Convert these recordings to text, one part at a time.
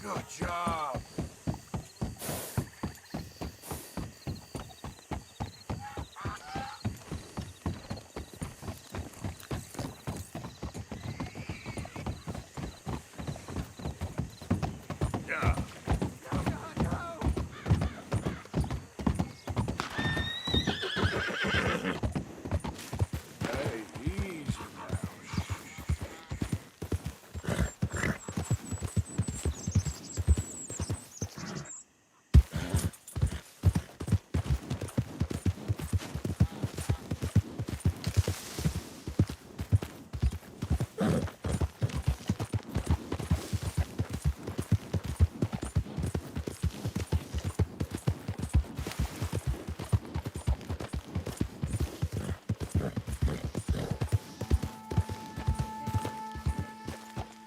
Good job. Yeah. Hey, easy now.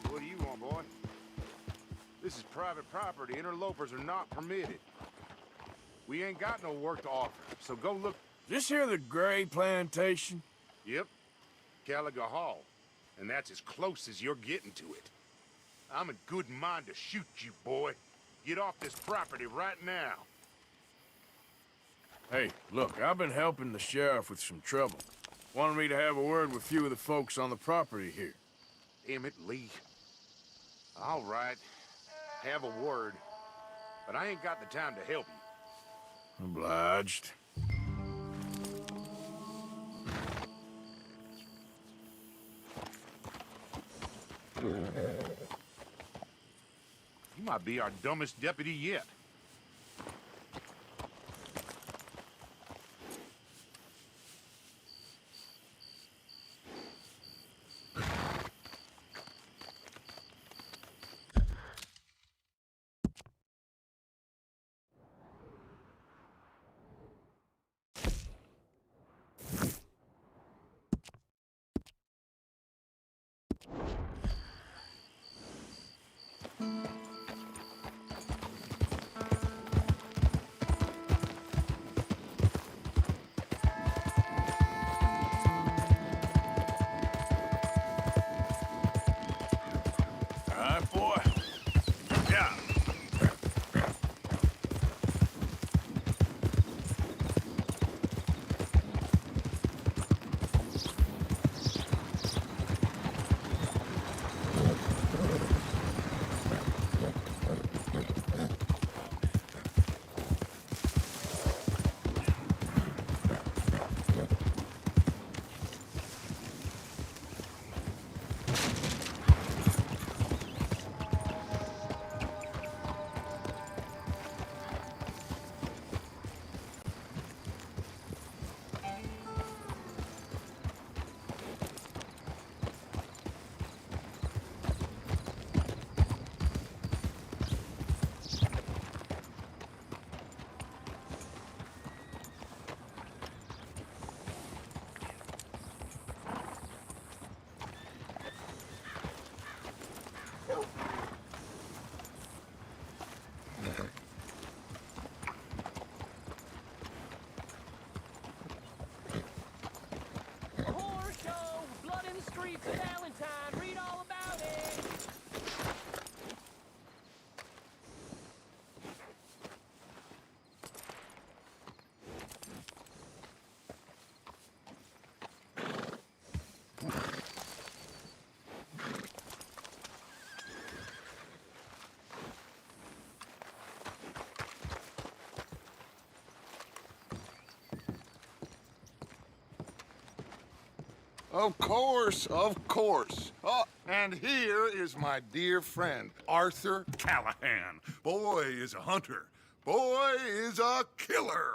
What do you want, boy? This is private property. Interlopers are not permitted. We ain't got no work to offer, so go look. This here the Gray Plantation? Yep, Caliga Hall. And that's as close as you're getting to it. I'm in good mind to shoot you, boy. Get off this property right now. Hey, look, I've been helping the sheriff with some trouble. Wanted me to have a word with a few of the folks on the property here. Damn it, Lee. All right, have a word. But I ain't got the time to help you. Obliged. You might be our dumbest deputy yet. All right, boy. Yeah. A horror show! Blood in the streets of Valentine! Read all about it! Of course, of course. Oh, and here is my dear friend, Arthur Callahan. Boy is a hunter. Boy is a killer.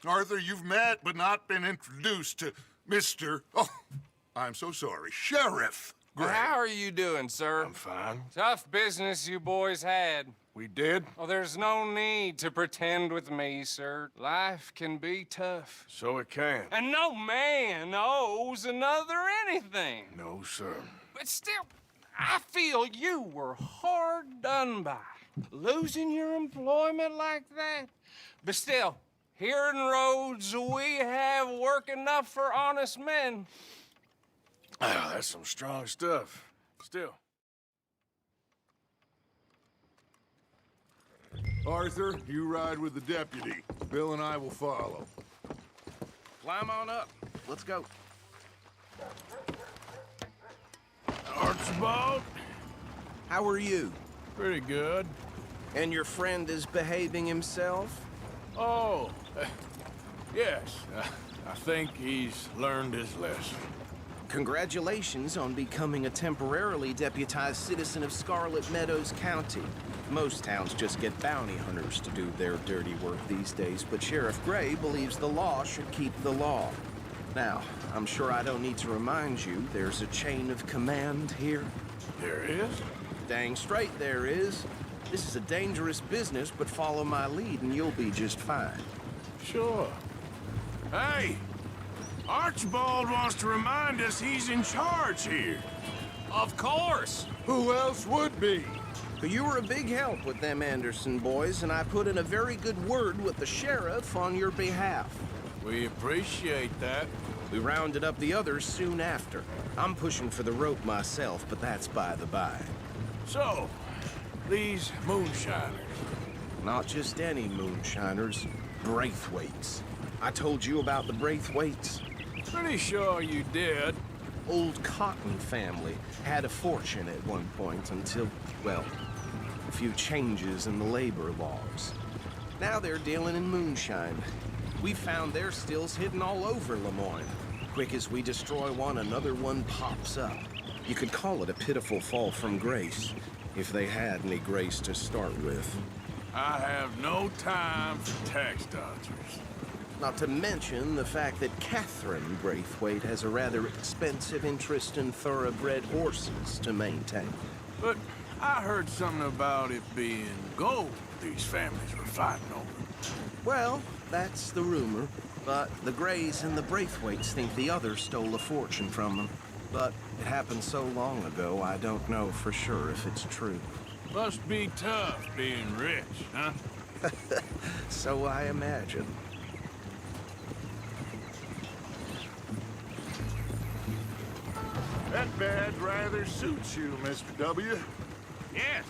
Arthur, you've met but not been introduced to Mr. Oh, I'm so sorry, Sheriff Gray. How are you doing, sir? I'm fine. Tough business you boys had. We did? Oh, there's no need to pretend with me, sir. Life can be tough. So it can. And no man owes another anything. No, sir. But still, I feel you were hard done by. Losing your employment like that. But still, here in Rhodes, we have work enough for honest men. Ah, that's some strong stuff. Still. Arthur, you ride with the deputy. Bill and I will follow. Climb on up. Let's go. Archibald? How are you? Pretty good. And your friend is behaving himself? Oh, yes. I think he's learned his lesson. Congratulations on becoming a temporarily deputized citizen of Scarlet Meadows County. Most towns just get bounty hunters to do their dirty work these days, but Sheriff Gray believes the law should keep the law. Now, I'm sure I don't need to remind you, there's a chain of command here. There is? Dang straight there is. This is a dangerous business, but follow my lead and you'll be just fine. Sure. Hey! Archibald wants to remind us he's in charge here. Of course. Who else would be? You were a big help with them Anderson boys, and I put in a very good word with the sheriff on your behalf. We appreciate that. We rounded up the others soon after. I'm pushing for the rope myself, but that's by the by. So, these moonshiners. Not just any moonshiners, Braithwaites. I told you about the Braithwaites. Pretty sure you did. Old Cotton family had a fortune at one point until, well, a few changes in the labor laws. Now they're dealing in moonshine. We found their stills hidden all over Lemoyne. Quick as we destroy one, another one pops up. You could call it a pitiful fall from grace, if they had any grace to start with. I have no time for tax dodgers. Not to mention the fact that Catherine Braithwaite has a rather expensive interest in thoroughbred horses to maintain. But I heard something about it being gold these families were fighting over. Well, that's the rumor. But the Grays and the Braithwaites think the others stole a fortune from them. But it happened so long ago, I don't know for sure if it's true. Must be tough being rich, huh? So I imagine. That badge rather suits you, Mr. W. Yes,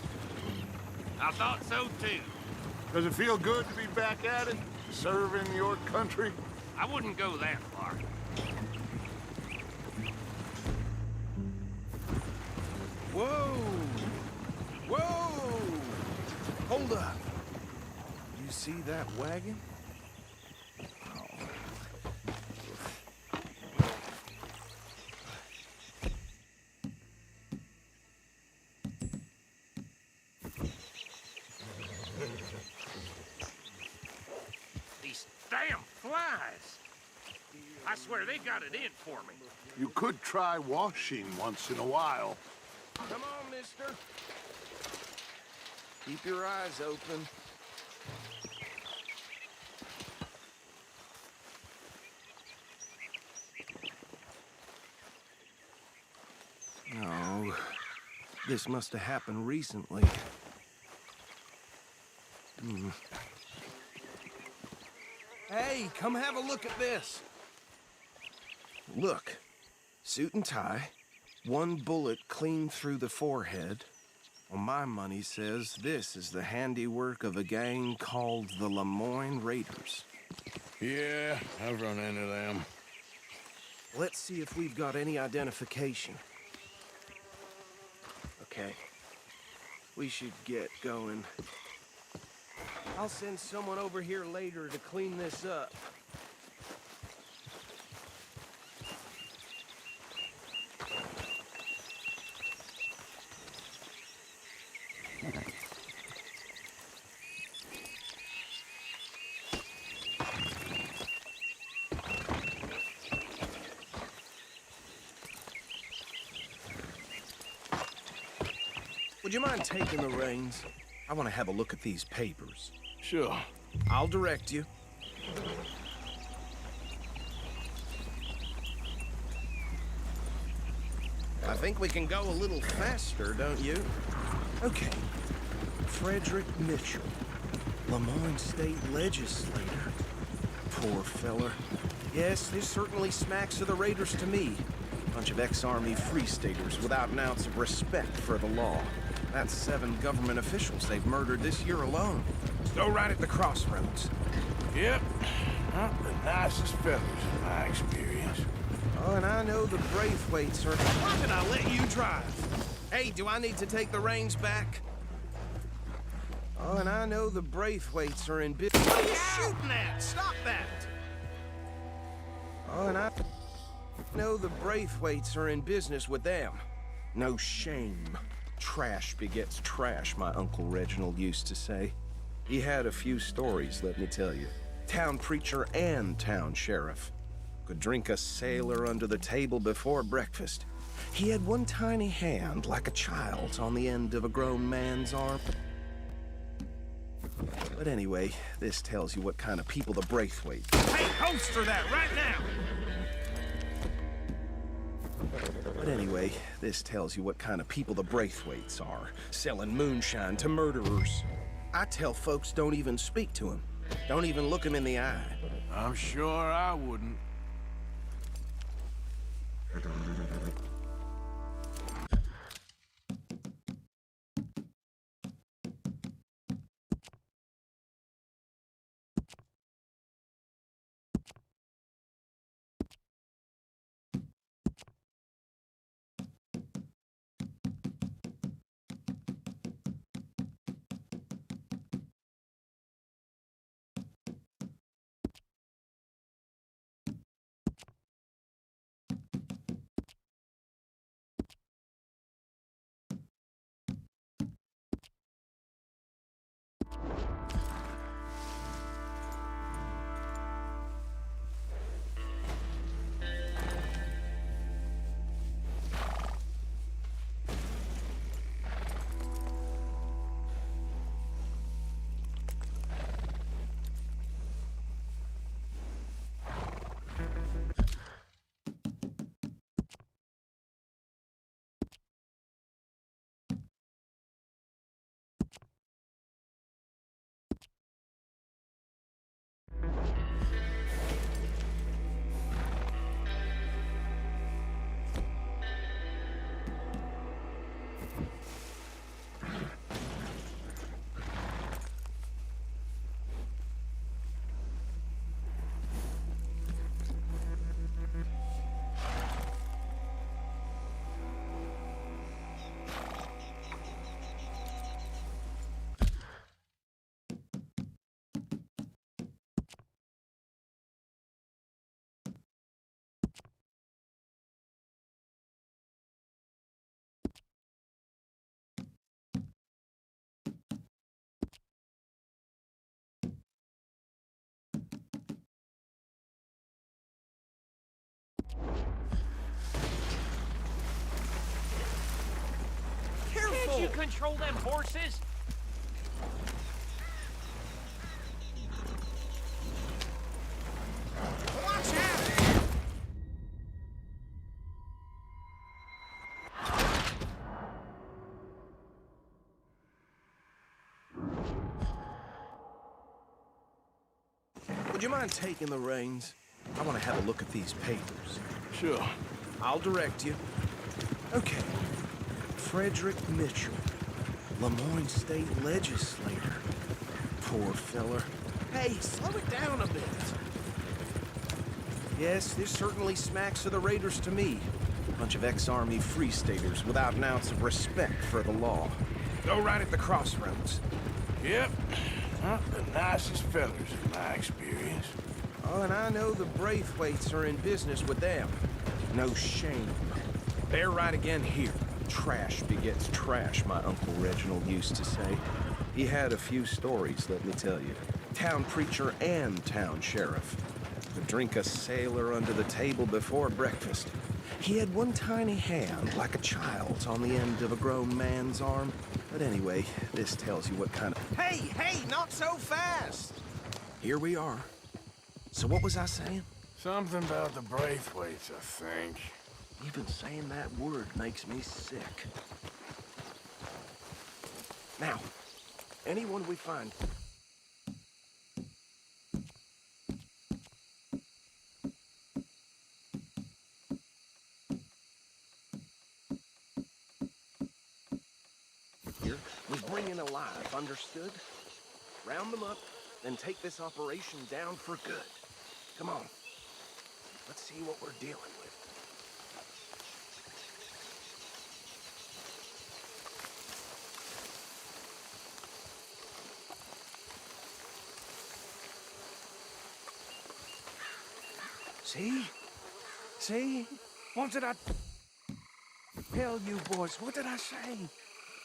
I thought so too. Does it feel good to be back at it? Serving your country? I wouldn't go that far. Whoa! Whoa! Hold up. You see that wagon? These damn flies. I swear they got it in for me. You could try washing once in a while. Come on, mister. Keep your eyes open. No, this must have happened recently. Hey, come have a look at this. Look, suit and tie, one bullet clean through the forehead. Well, my money says this is the handiwork of a gang called the Lemoyne Raiders. Yeah, I've run into them. Let's see if we've got any identification. Okay. We should get going. I'll send someone over here later to clean this up. Would you mind taking the reins? I want to have a look at these papers. Sure. I'll direct you. I think we can go a little faster, don't you? Okay. Frederick Mitchell, Lemoyne State Legislator. Poor fella. Yes, this certainly smacks of the Raiders to me. Bunch of ex-Army free staters without an ounce of respect for the law. That's 7 government officials they've murdered this year alone. Go right at the crossroads. Yep. Not the nicest fellas in my experience. Oh, and I know the Braithwaites are... Why did I let you drive? Hey, do I need to take the reins back? Oh, and I know the Braithwaites are in business... What are you shooting at? Stop that! Oh, and I know the Braithwaites are in business with them. No shame. Trash begets trash, my Uncle Reginald used to say. He had a few stories, let me tell you. Town preacher and town sheriff. Could drink a sailor under the table before breakfast. He had one tiny hand, like a child's, on the end of a grown man's arm. But anyway, this tells you what kind of people the Braithwaites... Hey, holster that right now! But anyway, this tells you what kind of people the Braithwaites are. Selling moonshine to murderers. I tell folks don't even speak to him. Don't even look him in the eye. I'm sure I wouldn't. Can't you control them horses? Watch out! Would you mind taking the reins? I want to have a look at these papers. Sure. I'll direct you. Okay. Frederick Mitchell, Lemoyne State Legislator. Poor feller. Hey, slow it down a bit. Yes, this certainly smacks of the Raiders to me. Bunch of ex-Army Free Staters without an ounce of respect for the law. Go right at the crossroads. Yep. Not the nicest fellas in my experience. Oh, and I know the Braithwaites are in business with them. No shame. They're right again here. Trash begets trash, my Uncle Reginald used to say. He had a few stories, let me tell you. Town preacher and town sheriff. Could drink a sailor under the table before breakfast. He had one tiny hand, like a child's, on the end of a grown man's arm. But anyway, this tells you what kind of... Hey, not so fast! Here we are. So what was I saying? Something about the Braithwaites, I think. Even saying that word makes me sick. Now, anyone we find... was bring in alive, understood? Round them up, then take this operation down for good. Come on. Let's see what we're dealing with. See? See? What did I tell you, boys? What did I say?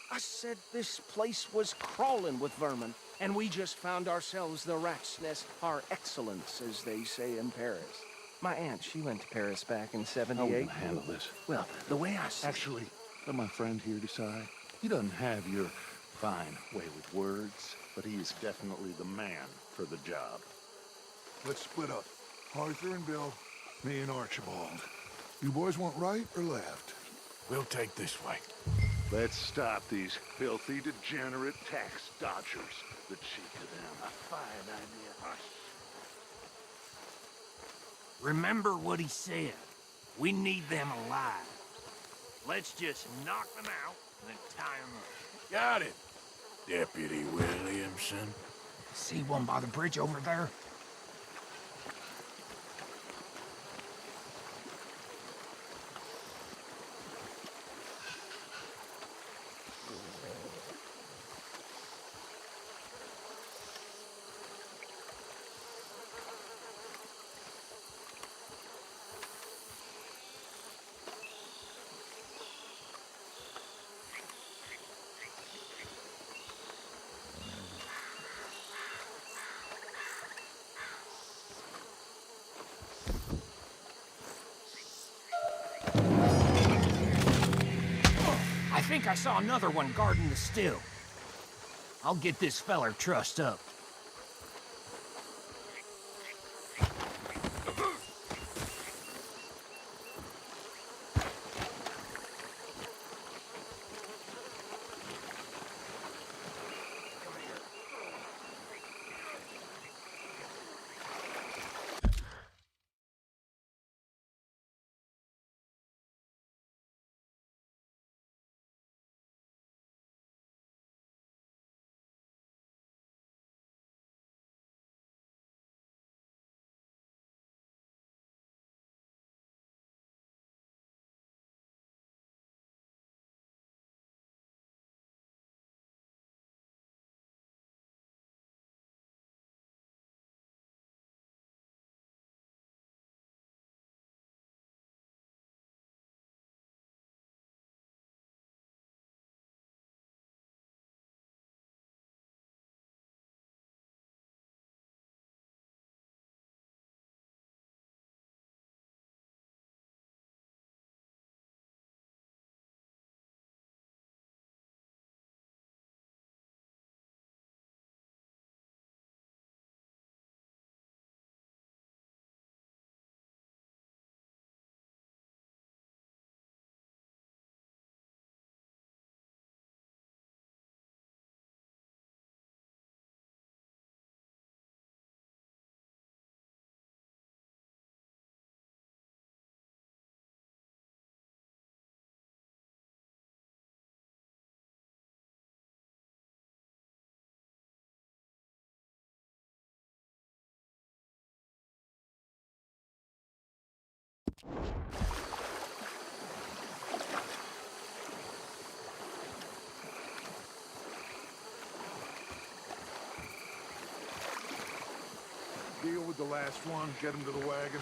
I said this place was crawling with vermin, and we just found ourselves the rat's nest par excellence, as they say in Paris. My aunt, she went to Paris back in How are we '78. gonna handle this? Well, the way I see Actually, let my friend here decide. He doesn't have your fine way with words, but he is definitely the man for the job. Let's split up. Arthur and Bill, me and Archibald. You boys want right or left? We'll take this way. Let's stop these filthy, degenerate tax dodgers. The cheek of them. A fine idea. Hush. Remember what he said. We need them alive. Let's just knock them out and then tie them up. Got it, Deputy Williamson. See one by the bridge over there? I think I saw another one guarding the still. I'll get this feller trussed up. Deal with the last one, get him to the wagon.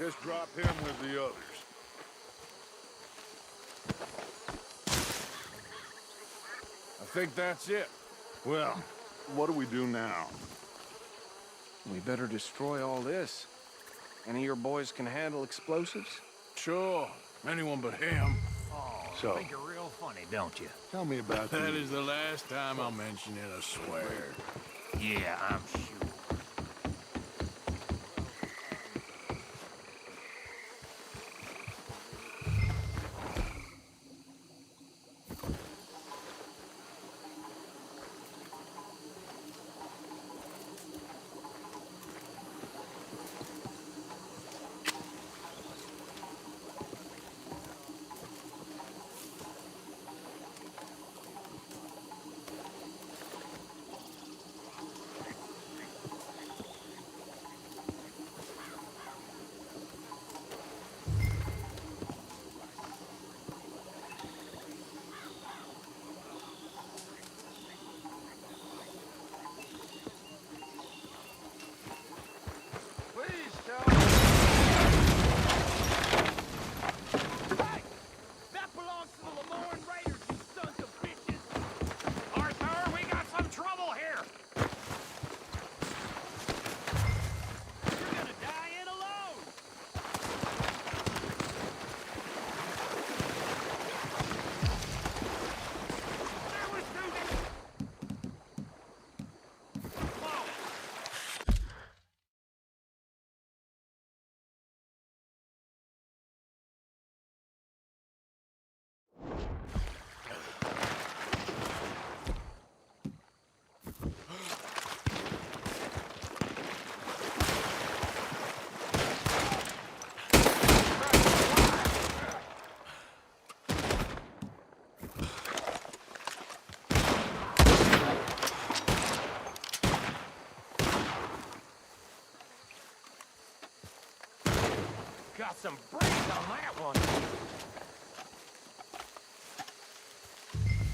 Just drop him with the others. I think that's it. Well, what do we do now? We better destroy all this. Any of your boys can handle explosives? Sure. Anyone but him. Oh, So- think you're real funny, don't you? Tell me about That the... is the last time I'll mention it, I swear. Yeah, I'm sure. Hey! That belongs to the Lemoyne Raiders, you sons of bitches! Arthur, we got some trouble here! You're gonna die in alone! Got some brains on that one.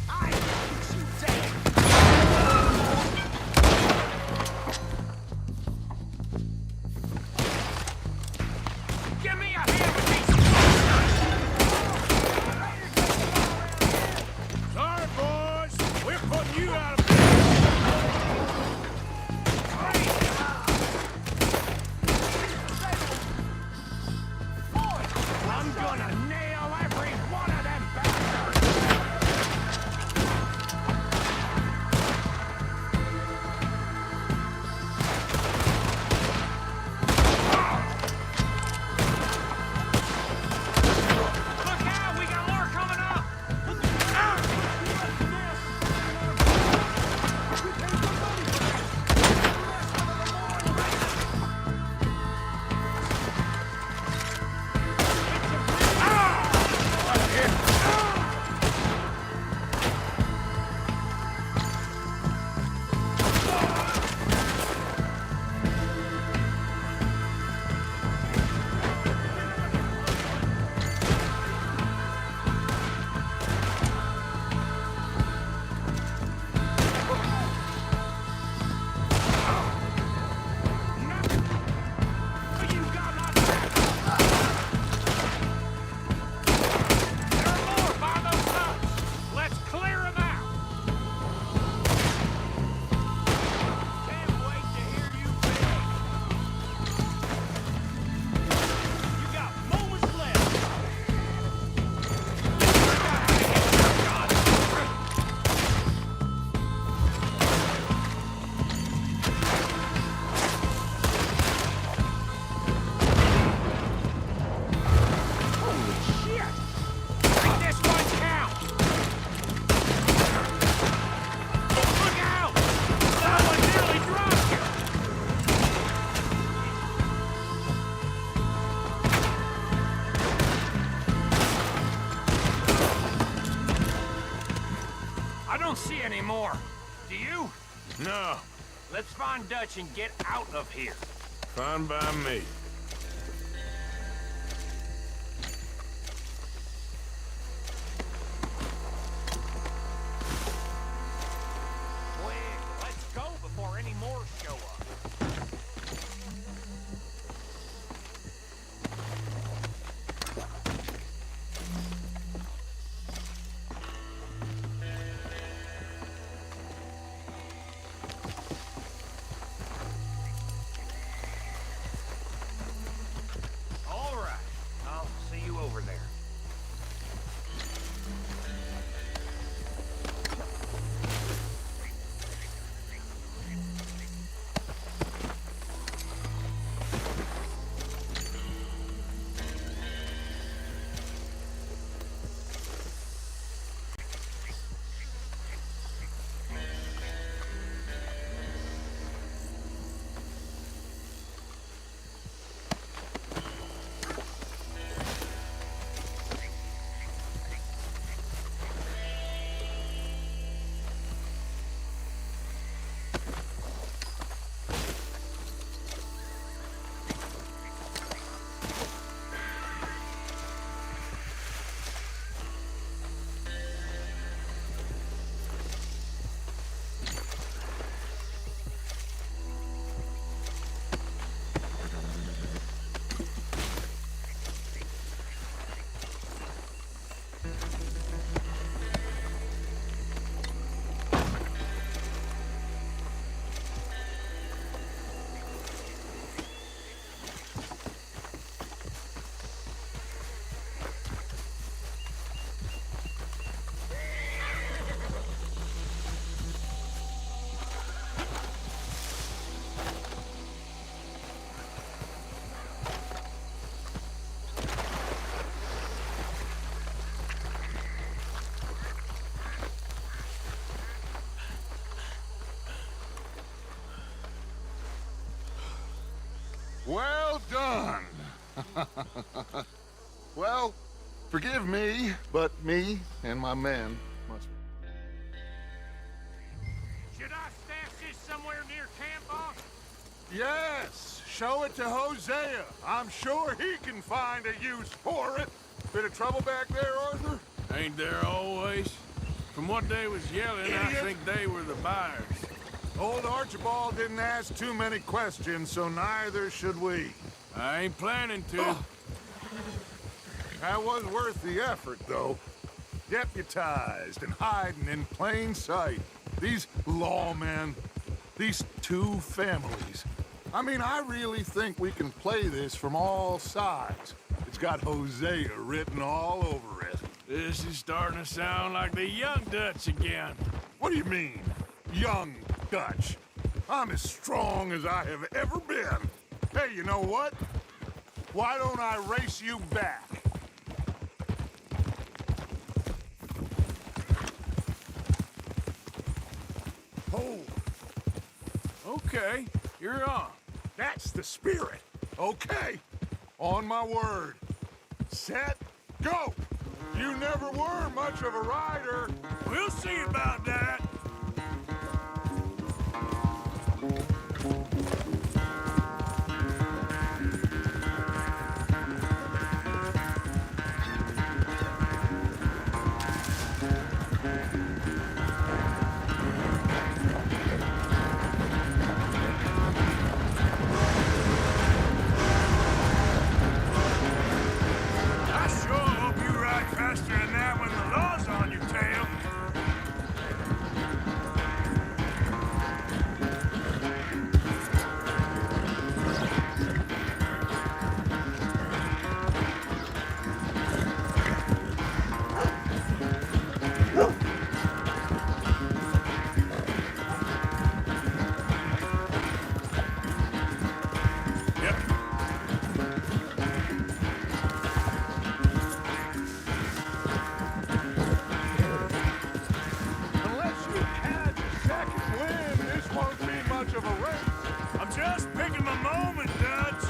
I shoot you dead. Give me a hand with these. Sorry, boys. We're putting you out of business. I'm gonna nail every one of them bastards! Look out! We got more coming up! You got my back! There are more by those boats! Let's clear them out! Can't wait to hear you beg! You got moments left! Holy shit! Make this one count! Look out! Someone nearly dropped you! I don't see any more. Do you? No, Let's find Dutch and get out of here. fine by me. Quick, let's go before any more show up. Well done. Well, forgive me, but me and my men must... Should I stash this somewhere near camp, boss? Yes, show it to Hosea. I'm sure he can find a use for it. Bit of trouble back there, Arthur? Ain't there always? From what they was yelling, I Idiot. think they were the buyers. Old Archibald didn't ask too many questions, so neither should we. I ain't planning to. Oh. That was worth the effort, though. Deputized and hiding in plain sight. These lawmen, these two families. I mean, I really think we can play this from all sides. It's got Hosea written all over it. This is starting to sound like the Young Dutch again. What do you mean, young Dutch? I'm as strong as I have ever been. Hey, you know what? Why don't I race you back? Oh, Okay, you're on. that's the spirit. Okay, on my word. Set, go! You never were much of a rider. We'll see about that. I sure hope you ride faster than that when the law's on your tail. Yep. Unless you catch a second wind, this won't be much of a race. I'm just picking my moment, Dutch.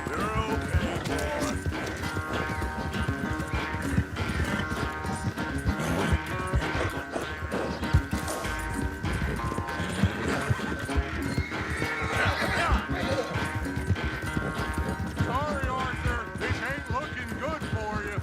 You're okay, boy. Sorry, Arthur. This ain't looking good for you.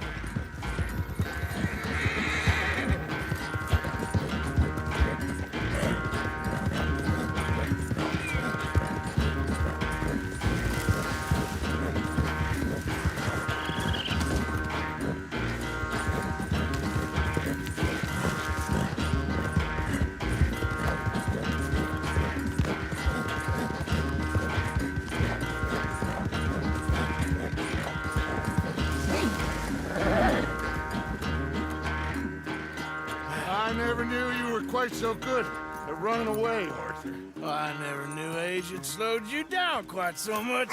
I never knew you were quite so good at running away, Arthur. Well, I never knew age had slowed you down quite so much.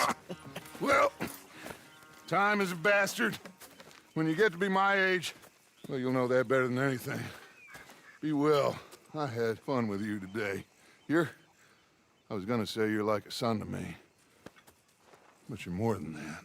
Well, time is a bastard. When you get to be my age, well, you'll know that better than anything. Be well. I had fun with you today. I was gonna say you're like a son to me, but you're more than that.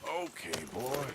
Okay, boy.